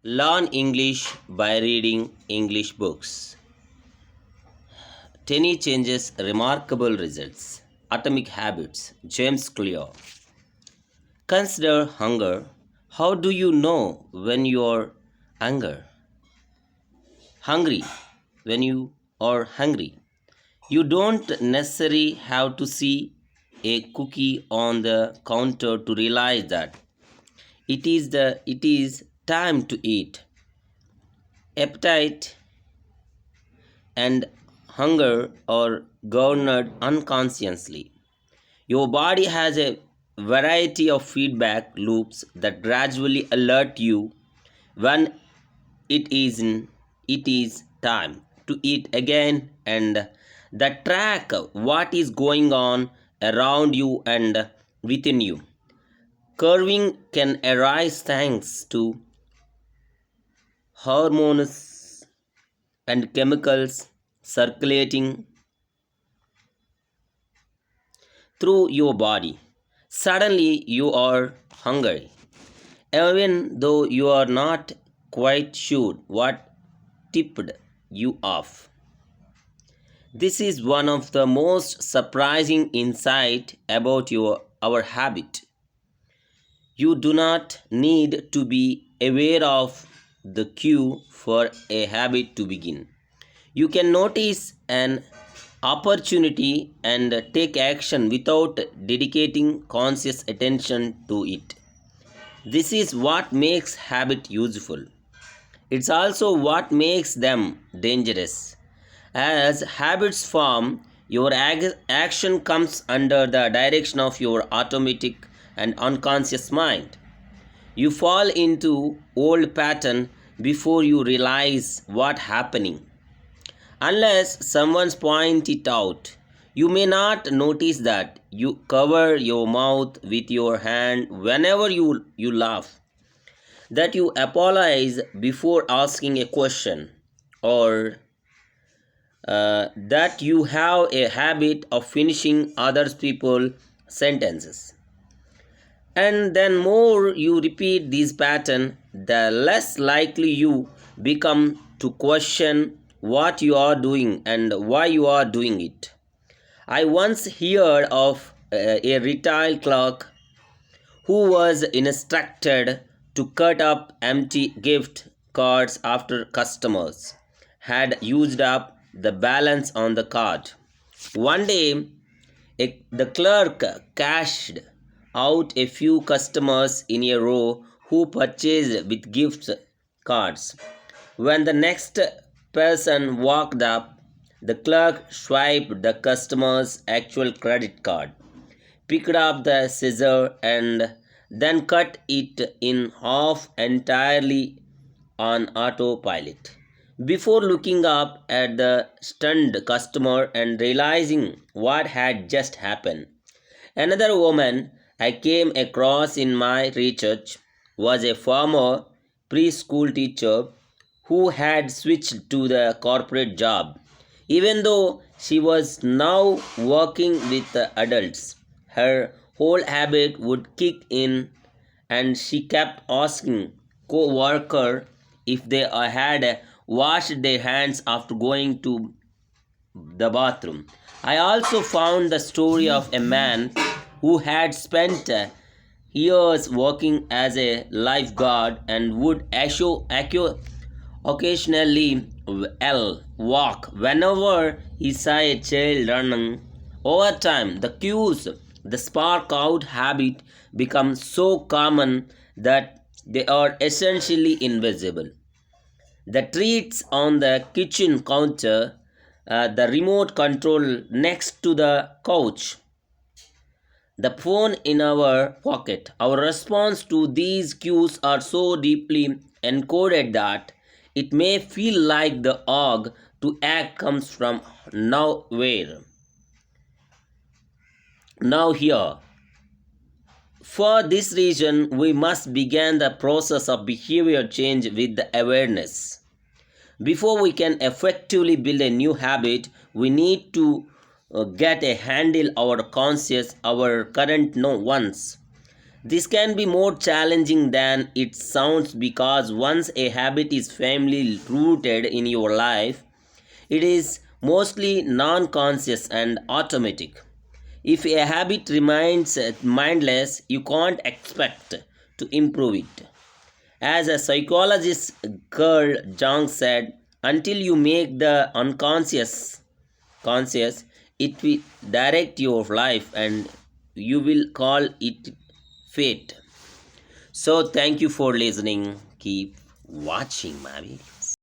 Learn English by reading English books. Tiny changes, remarkable results. Atomic habits. James Clear. Consider hunger. How do you know when you're hunger? Hungry. When you are hungry. You don't necessarily have to see a cookie on the counter to realize that it is time to eat. Appetite and hunger are governed unconsciously. Your body has a variety of feedback loops that gradually alert you when it is time to eat again and that track what is going on around you and within you. Curving can arise thanks to hormones and chemicals circulating through your body. Suddenly you are hungry, even though you are not quite sure what tipped you off. This is one of the most surprising insight about our habit. You do not need to be aware of the cue for a habit to begin. You can notice an opportunity and take action without dedicating conscious attention to it. This is what makes habit useful. It's also what makes them dangerous. As habits form, your action comes under the direction of your automatic and unconscious mind. You fall into old pattern before you realize what happening. Unless someone's point it out, you may not notice that you cover your mouth with your hand whenever you laugh, that you apologize before asking a question, or that you have a habit of finishing others people sentences. And then more you repeat this pattern, the less likely you become to question what you are doing and why you are doing it. I once heard of a retail clerk who was instructed to cut up empty gift cards after customers had used up the balance on the card. One day, the clerk cashed out a few customers in a row who purchased with gift cards. When the next person walked up, the clerk swiped the customer's actual credit card, picked up the scissor, and then cut it in half entirely on autopilot. Before looking up at the stunned customer and realizing what had just happened, another woman I came across in my research was a former preschool teacher who had switched to the corporate job. Even though she was now working with the adults, her whole habit would kick in and she kept asking co-worker if they had washed their hands after going to the bathroom. I also found the story of a man who had spent years working as a lifeguard and would occasionally walk whenever he saw a child running. Over time, the cues, the spark out habit become so common that they are essentially invisible. The treats on the kitchen counter, the remote control next to the couch, the phone in our pocket. Our response to these cues are so deeply encoded that it may feel like the urge to act comes from nowhere, now here. For this reason, we must begin the process of behavior change with the awareness. Before we can effectively build a new habit, we need to get a handle our conscious, our current no ones. This can be more challenging than it sounds because once a habit is firmly rooted in your life, it is mostly non conscious and automatic. If a habit remains mindless, you can't expect to improve it. As a psychologist Carl Jung said, until you make the unconscious conscious, it will direct your life and you will call it fate. So, thank you for listening. Keep watching, Mavi.